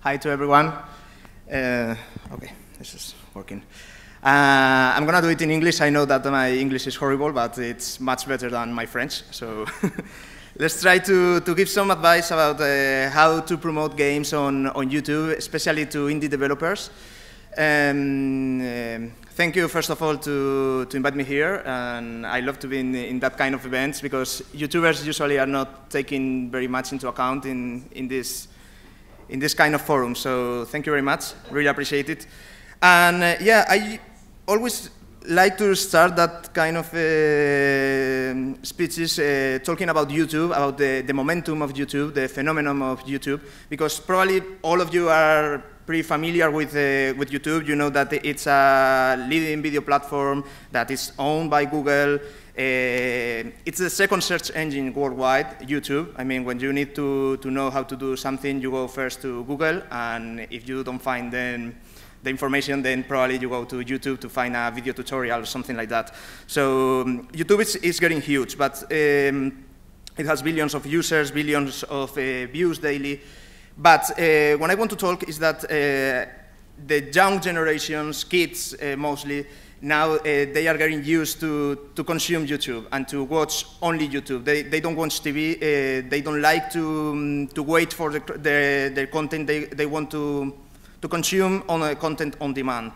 Hi to everyone. Okay, this is working. I'm going to do it in English. I know that my English is horrible, but it's much better than my French. So let's try to give some advice about how to promote games on YouTube, especially to indie developers. Thank you, first of all, to invite me here. And I love to be in that kind of events because YouTubers usually are not taken very much into account in this kind of forum. So thank you very much. Really appreciate it. And yeah, I always like to start that kind of speeches talking about YouTube, about the momentum of YouTube, the phenomenon of YouTube, because probably all of you are pretty familiar with YouTube. You know that it's a leading video platform that is owned by Google. It's the second search engine worldwide, YouTube. I mean, when you need to know how to do something, you go first to Google, and if you don't find the information, then probably you go to YouTube to find a video tutorial or something like that. So YouTube is getting huge, but it has billions of users, billions of views daily. But what I want to talk is that the young generations, kids mostly, now they are getting used to consume YouTube and to watch only YouTube. They don't watch TV. They don't like to wait for their content. They want to consume content on demand.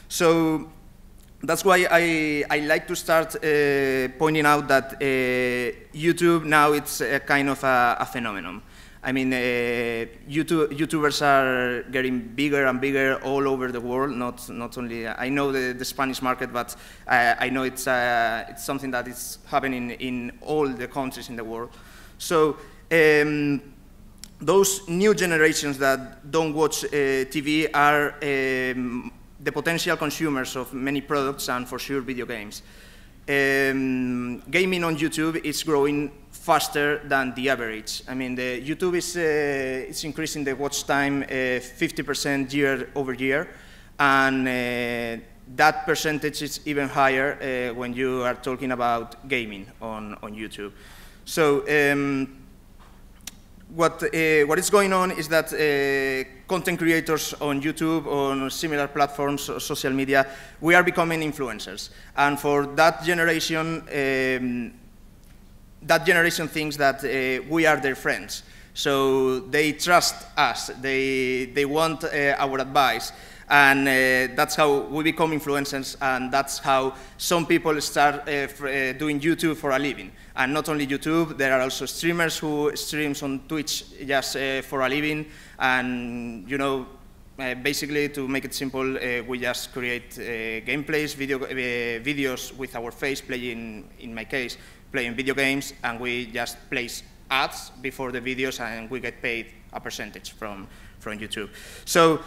So that's why I like to start pointing out that YouTube now it's a kind of a phenomenon. I mean, YouTubers are getting bigger and bigger all over the world. Not only I know the Spanish market, but I know it's something that is happening in all the countries in the world. So those new generations that don't watch TV are the potential consumers of many products and for sure video games. Gaming on YouTube is growing faster than the average. I mean, YouTube is increasing the watch time 50% year over year, and that percentage is even higher when you are talking about gaming on YouTube. So what is going on is that content creators on YouTube, on similar platforms, social media, we are becoming influencers. And for that generation thinks that we are their friends. So they trust us. They want our advice. And that's how we become influencers, and that's how some people start doing YouTube for a living. And not only YouTube, there are also streamers who streams on Twitch just for a living. And you know, basically, to make it simple, we just create gameplays, videos with our face playing, in my case, playing video games, and we just place ads before the videos, and we get paid a percentage from YouTube. So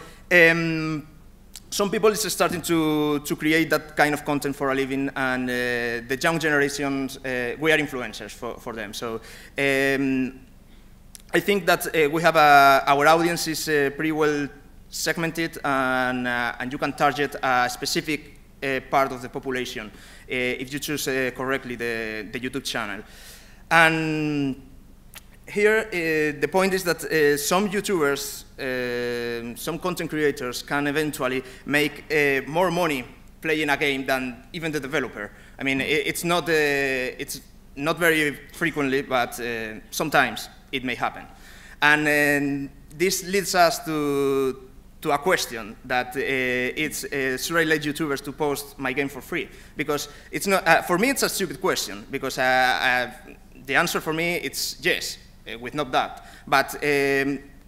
some people is starting to create that kind of content for a living, and the young generations, we are influencers for them. So I think that we have our audience is pretty well segmented, and you can target a specific part of the population if you choose correctly the YouTube channel. And here, the point is that some YouTubers, some content creators can eventually make more money playing a game than even the developer. I mean, it's not very frequently, but sometimes it may happen. And this leads us to a question that should I let YouTubers to post my game for free? Because it's not, for me, it's a stupid question, because the answer for me, it's yes. With no doubt, but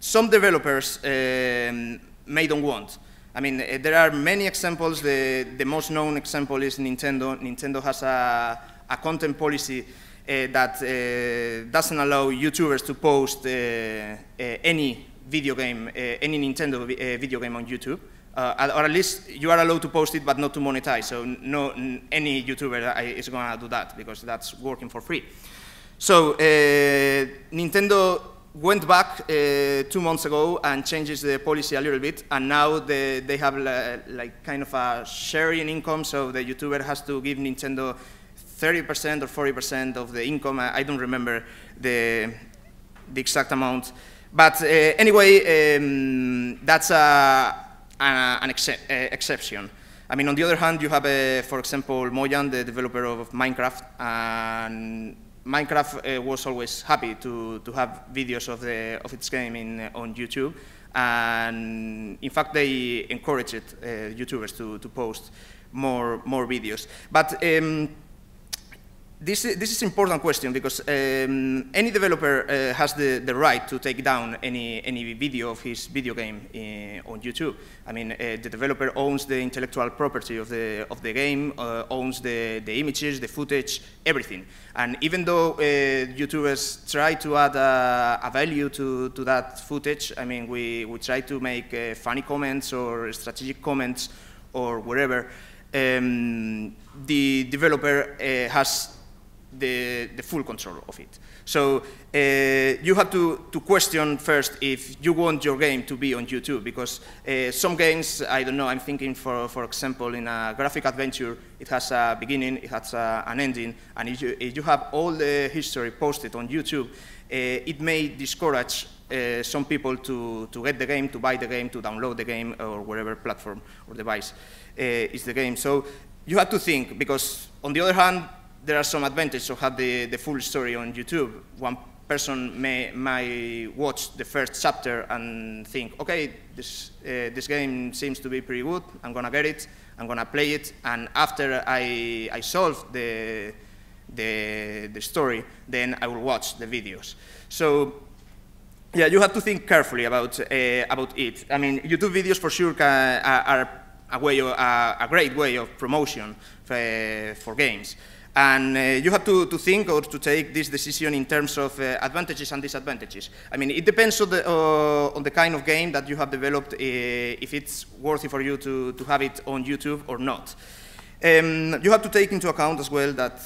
some developers may don't want. I mean, there are many examples. The most known example is Nintendo. Nintendo has a content policy that doesn't allow YouTubers to post any video game, any Nintendo video game on YouTube, or at least you are allowed to post it, but not to monetize. So no, any YouTuber is going to do that because that's working for free. So Nintendo went back 2 months ago and changes the policy a little bit, and now they have like kind of a sharing income, so the YouTuber has to give Nintendo 30% or 40% of the income. I don't remember the exact amount, But anyway, that's an exception. I mean, on the other hand, you have, for example, Mojang, the developer of Minecraft, and Minecraft was always happy to have videos of its game on YouTube, and in fact, they encouraged YouTubers to post more videos. But this is an important question because any developer has the right to take down any video of his video game on YouTube. I mean, the developer owns the intellectual property of the game, owns the images, the footage, everything. And even though YouTubers try to add a value to that footage, I mean, we try to make funny comments or strategic comments or whatever, the developer has the full control of it. So you have to question first if you want your game to be on YouTube, because some games, I don't know, I'm thinking for example in a graphic adventure, it has a beginning, it has an ending, and if you have all the history posted on YouTube, it may discourage some people to get the game, to buy the game, to download the game, or whatever platform or device is the game. So you have to think, because on the other hand, there are some advantages of have the full story on YouTube. One person might watch the first chapter and think, okay, this game seems to be pretty good, I'm gonna get it, I'm gonna play it, and after I solve the story, then I will watch the videos. So yeah, you have to think carefully about it. I mean, YouTube videos for sure are a great way of promotion for games. And you have to think or to take this decision in terms of advantages and disadvantages. I mean, it depends on the kind of game that you have developed, if it's worthy for you to have it on YouTube or not. You have to take into account as well that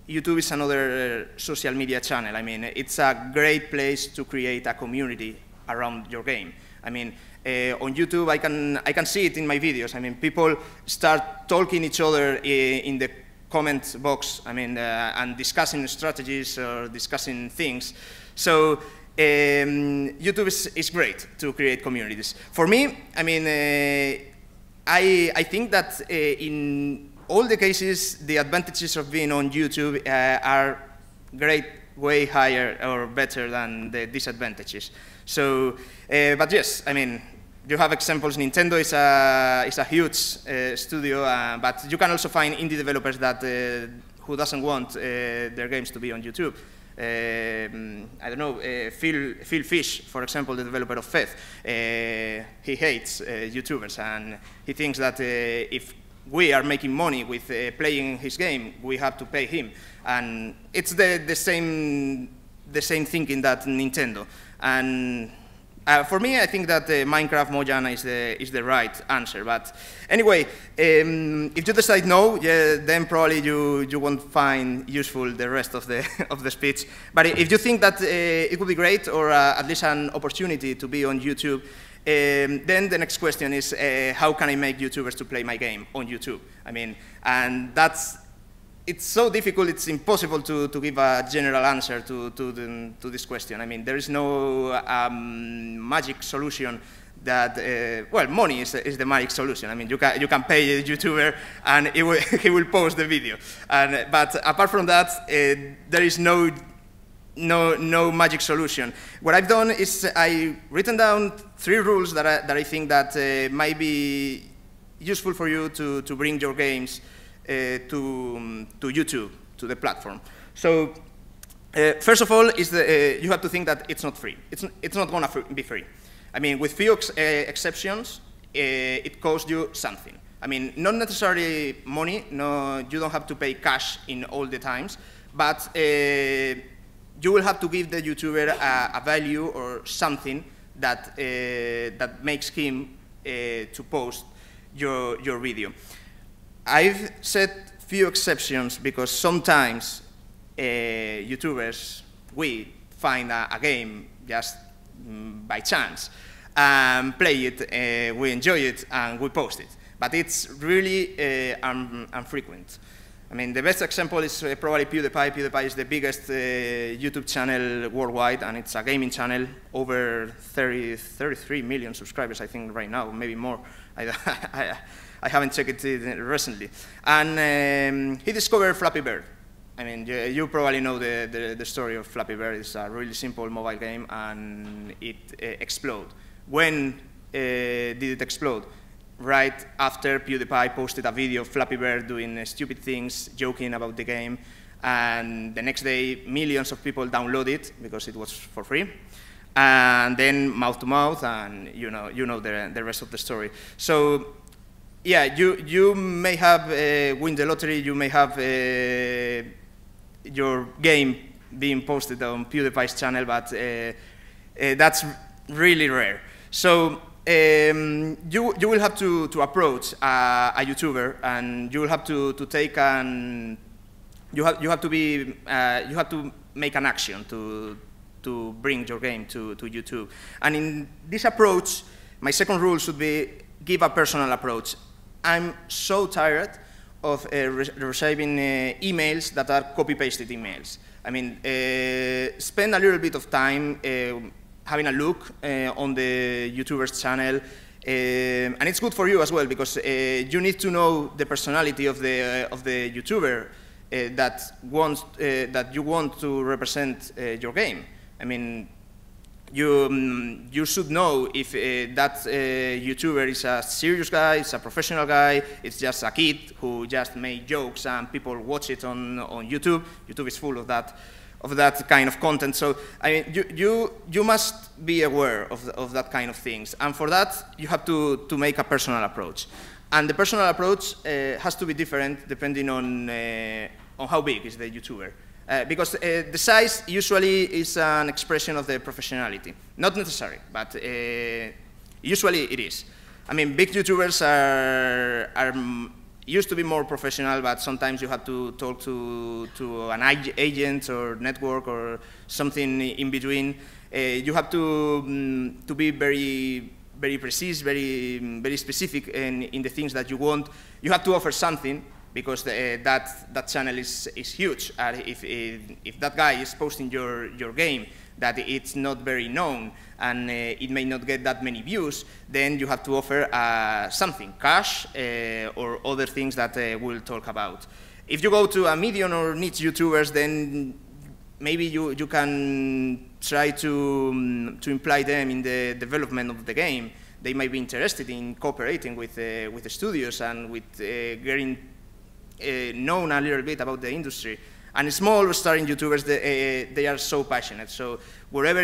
YouTube is another social media channel. I mean, it's a great place to create a community around your game. I mean, on YouTube, I can see it in my videos. I mean, people start talking each other in the comment box, I mean, and discussing strategies or discussing things. So YouTube is great to create communities. For me, I mean, I think that in all the cases, the advantages of being on YouTube are great, way higher or better than the disadvantages. So, but yes, I mean, you have examples. Nintendo is a huge studio, but you can also find indie developers that who doesn't want their games to be on YouTube. I don't know, Phil Fish, for example, the developer of VEF, he hates YouTubers, and he thinks that if we are making money with playing his game, we have to pay him, and it's the same thinking that Nintendo. And for me, I think that Minecraft Mojang is the right answer. But anyway, if you decide no, yeah, then probably you won't find useful the rest of the speech. But if you think that it would be great, or at least an opportunity to be on YouTube, then the next question is, how can I make YouTubers to play my game on YouTube? I mean, and it's so difficult, it's impossible to give a general answer to this question. I mean, there is no magic solution that, well, money is the magic solution. I mean, you can pay a YouTuber and he will post the video. But apart from that, there is no magic solution. What I've done is I've written down 3 rules that I think that might be useful for you to bring your games to YouTube, to the platform. So first of all, is you have to think that it's not free. It's not going to be free. I mean, with few exceptions, it costs you something. I mean, not necessarily money. No, you don't have to pay cash in all the times, but you will have to give the YouTuber a value or something that that makes him to post your video. I've set few exceptions because sometimes YouTubers, we find a game just by chance, play it, we enjoy it, and we post it. But it's really infrequent. I mean, the best example is probably PewDiePie. PewDiePie is the biggest YouTube channel worldwide, and it's a gaming channel, over 33 million subscribers, I think, right now, maybe more. I haven't checked it recently. And he discovered Flappy Bird. I mean, you probably know the story of Flappy Bird. It's a really simple mobile game, and it exploded. When did it explode? Right after PewDiePie posted a video of Flappy Bird doing stupid things, joking about the game, and the next day millions of people downloaded it because it was for free, and then mouth to mouth, and you know the rest of the story. So yeah, you may have win the lottery, you may have your game being posted on PewDiePie's channel, but that's really rare. So you will have to approach a YouTuber, and you will have to take an you have to make an action to bring your game to YouTube. And in this approach, my second rule should be give a personal approach. I'm so tired of receiving emails that are copy-pasted emails. I mean, spend a little bit of time having a look on the YouTuber's channel, and it's good for you as well, because you need to know the personality of the YouTuber that you want to represent your game. I mean, you should know if that YouTuber is a serious guy, it's a professional guy, it's just a kid who just made jokes and people watch it on YouTube. YouTube is full of that kind of content. So I mean, you must be aware of that kind of things. And for that, you have to make a personal approach. And the personal approach has to be different depending on how big is the YouTuber. Because the size usually is an expression of the professionality. Not necessary, but usually it is. I mean, big YouTubers are used to be more professional, but sometimes you have to talk to an agent or network or something in between. You have to be very precise, very specific in the things that you want. You have to offer something, because that channel is huge. If that guy is posting your game that it's not very known and it may not get that many views, then you have to offer something, cash or other things that we'll talk about. If you go to a medium or niche YouTubers, then maybe you can try to imply them in the development of the game. They might be interested in cooperating with the studios and with getting known a little bit about the industry. And small starting YouTubers, they are so passionate. So wherever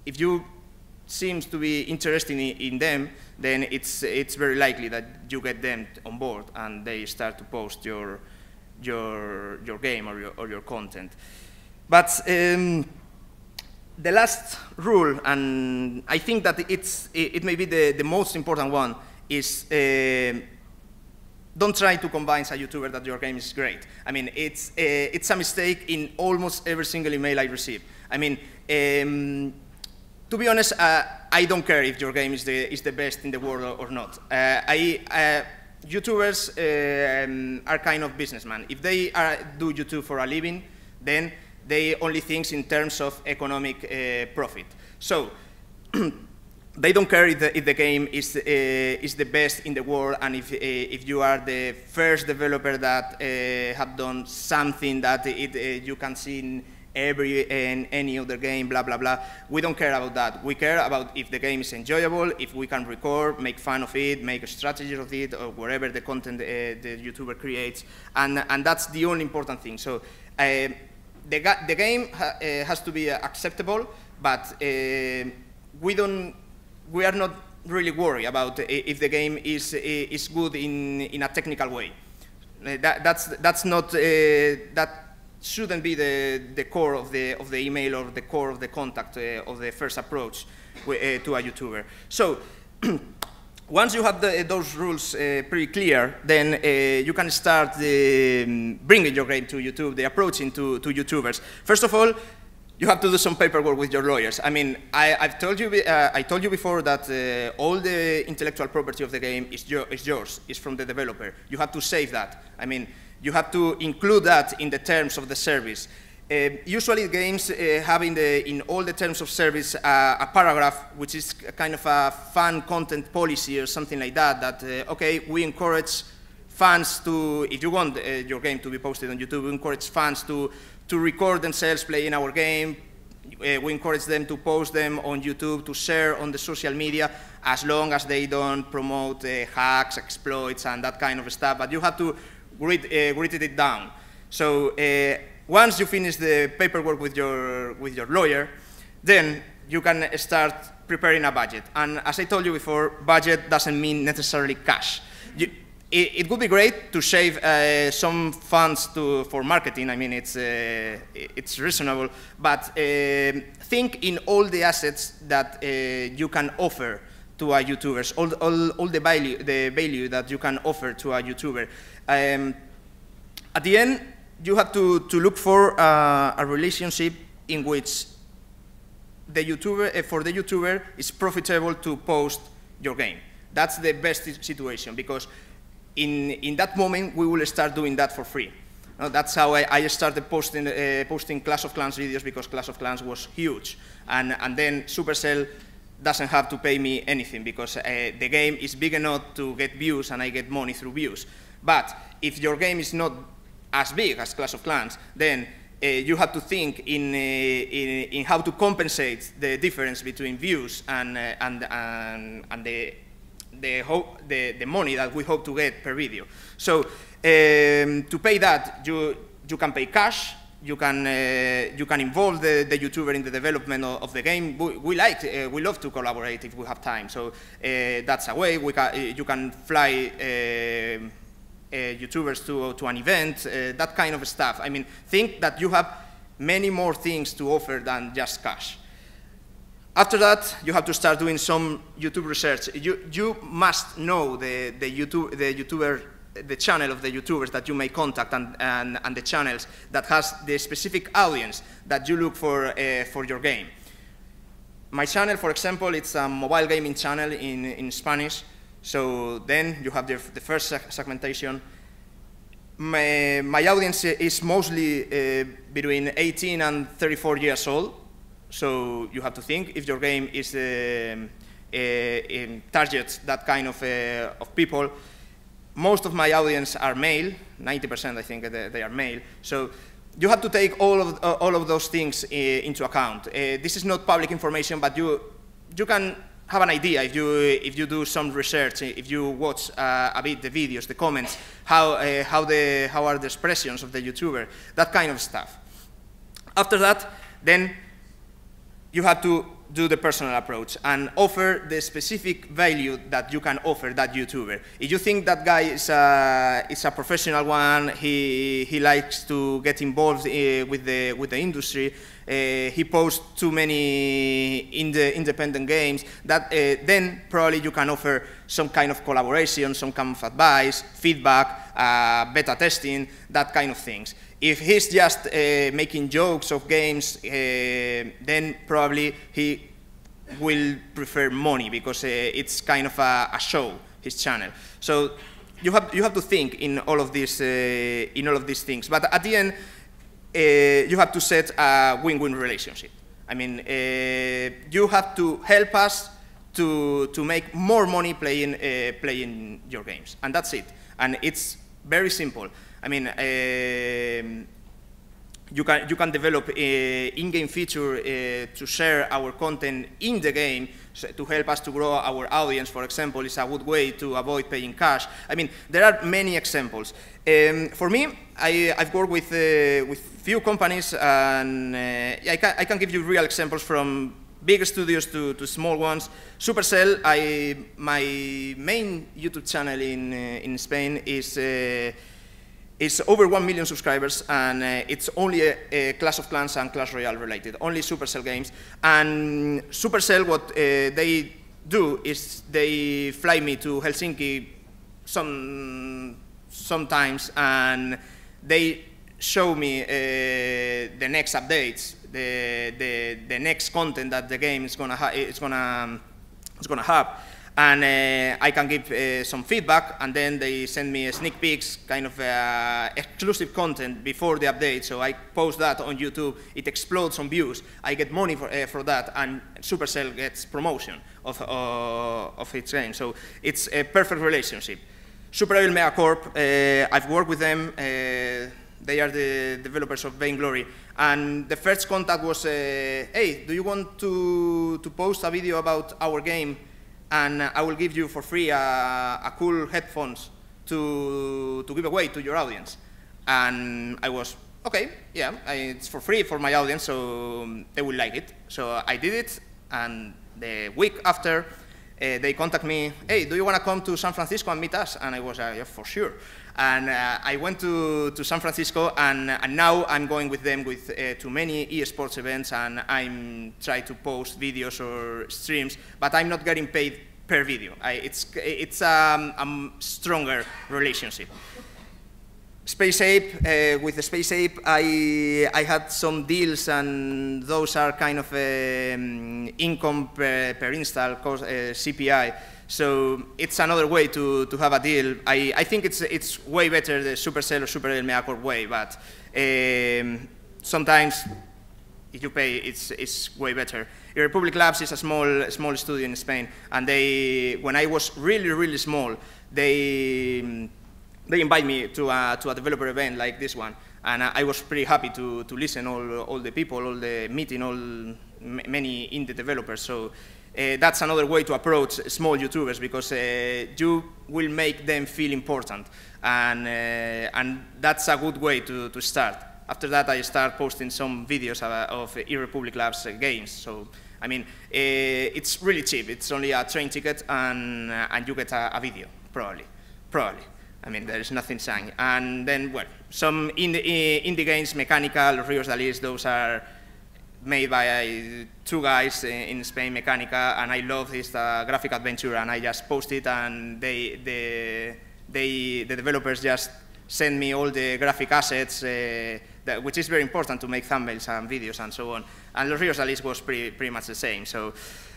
if you seem to be interested in them, then it's very likely that you get them on board and they start to post your game or your content. But the last rule, and I think that it may be the most important one, is don't try to convince a YouTuber that your game is great. I mean, it's a mistake in almost every single email I receive. I mean, to be honest, I don't care if your game is the best in the world or not. YouTubers are kind of businessmen. If they do YouTube for a living, then they only think in terms of economic profit. So they don't care if the game is the best in the world, and if you are the first developer that have done something that you can see in any other game, blah, blah, blah. We don't care about that. We care about if the game is enjoyable, if we can record, make fun of it, make a strategy of it, or whatever the content the YouTuber creates. And that's the only important thing. So the game has to be acceptable, but we are not really worried about if the game is good in a technical way. That's not that shouldn't be the core of the email or the core of the contact of the first approach to a YouTuber. So once you have those rules pretty clear, then you can start bringing your game to YouTube, the approaching to YouTubers. First of all, you have to do some paperwork with your lawyers. I mean, I told you before that all the intellectual property of the game is yours, is from the developer. You have to save that. I mean, you have to include that in the terms of the service. Usually games have in all the terms of service a paragraph which is kind of a fan content policy or something like that, that okay, we encourage fans to, if you want your game to be posted on YouTube, we encourage fans to record themselves playing our game. We encourage them to post them on YouTube, to share on the social media, as long as they don't promote hacks, exploits, and that kind of stuff. But you have to grit it down. So once you finish the paperwork with your lawyer, then you can start preparing a budget. And as I told you before, budget doesn't mean necessarily cash. It would be great to save some funds for marketing. I mean, it's reasonable, but think in all the assets that you can offer to a YouTuber, all the value that you can offer to a YouTuber. At the end, you have to look for a relationship in which the YouTuber, for the YouTuber, it's profitable to post your game. That's the best situation, because in that moment, we will start doing that for free. That's how I started posting Clash of Clans videos, because Clash of Clans was huge. And then Supercell doesn't have to pay me anything, because the game is big enough to get views, and I get money through views. But if your game is not as big as Clash of Clans, then you have to think in how to compensate the difference between views and the money that we hope to get per video. So to pay that, you can pay cash. You can involve the YouTuber in the development of the game. We love to collaborate if we have time. So that's a way. You can fly YouTubers to an event, that kind of stuff. I mean, think that you have many more things to offer than just cash. After that, you have to start doing some YouTube research. You must know the channel of the YouTubers that you may contact, and the channels that has the specific audience that you look for your game. My channel, for example, it's a mobile gaming channel in Spanish. So then you have the first segmentation. My audience is mostly between 18 and 34 years old. So you have to think if your game is targets that kind of people. Most of my audience are male, 90% I think they are male. So you have to take all of those things into account. This is not public information, but you can have an idea if you do some research, if you watch a bit the videos, the comments, how are the expressions of the YouTuber, that kind of stuff. After that, then you have to do the personal approach and offer the specific value that you can offer that YouTuber. If you think that guy is a professional one, he likes to get involved with the industry, he posts too many independent games, that then probably you can offer some kind of collaboration, some kind of advice, feedback, beta testing, that kind of things. If he's just making jokes of games, then probably he will prefer money, because it's kind of a show, his channel. So you have to think in all of these things. But at the end, you have to set a win-win relationship. I mean, you have to help us to make more money playing your games, and that's it. And it's very simple. I mean, you can develop an in-game feature to share our content in the game, so to help us to grow our audience, for example, is a good way to avoid paying cash. I mean, there are many examples. For me, I've worked with few companies, and I can give you real examples from big studios to small ones. Supercell, my main YouTube channel in Spain is over 1 million subscribers, and it's only Clash of Clans and Clash Royale related, only Supercell games. And Supercell, what they do is they fly me to Helsinki sometimes, and they show me the next updates, the next content that the game is gonna have. And I can give some feedback, and then they send me sneak peeks, kind of exclusive content before the update. So I post that on YouTube. It explodes on views. I get money for that, and Supercell gets promotion of its game. So it's a perfect relationship. Super Evil Megacorp, I've worked with them. They are the developers of Vainglory. And the first contact was, hey, do you want to post a video about our game? And I will give you for free a cool headphones to give away to your audience. And I was, okay, yeah, it's for free for my audience, so they will like it. So I did it, and the week after, they contact me, hey, do you want to come to San Francisco and meet us? And I was, yeah, for sure. And I went to San Francisco, and now I'm going with them to many esports events, and I'm trying to post videos or streams, but I'm not getting paid per video. It's a stronger relationship. Space Ape, with the Space Ape, I had some deals, and those are kind of income per install, cost, CPI. So it's another way to have a deal. I think it's way better the Supercell or Super Evil Megacorp way, but sometimes if you pay, it's way better. Republic Labs is a small studio in Spain, and when I was really small, they invite me to a developer event like this one, and I was pretty happy to listen all the people, meeting many indie developers. So that's another way to approach small YouTubers, because you will make them feel important, and that's a good way to start. After that, I start posting some videos of Republic Labs games. So, I mean, it's really cheap. It's only a train ticket, and you get a video, probably. I mean, there's nothing signed. And then, well, some indie games, Mechanical, Rios Dalis, those are made by two guys in Spain, Mechanica, and I love this graphic adventure, and I just post it, and the developers just send me all the graphic assets, which is very important to make thumbnails and videos and so on. And Los Rios Dalis was pretty much the same. So,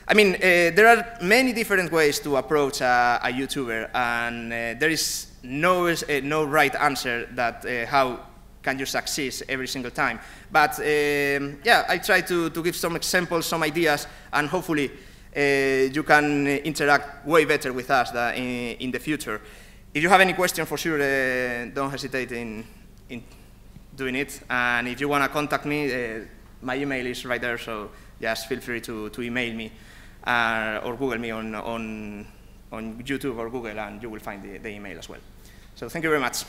I mean, there are many different ways to approach a YouTuber, and there is no right answer that how can you succeed every single time. But yeah, I try to give some examples, some ideas, and hopefully you can interact way better with us in the future. If you have any question, for sure, don't hesitate in doing it. And if you want to contact me, my email is right there, so just feel free to email me or Google me on YouTube or Google, and you will find the email as well. So thank you very much.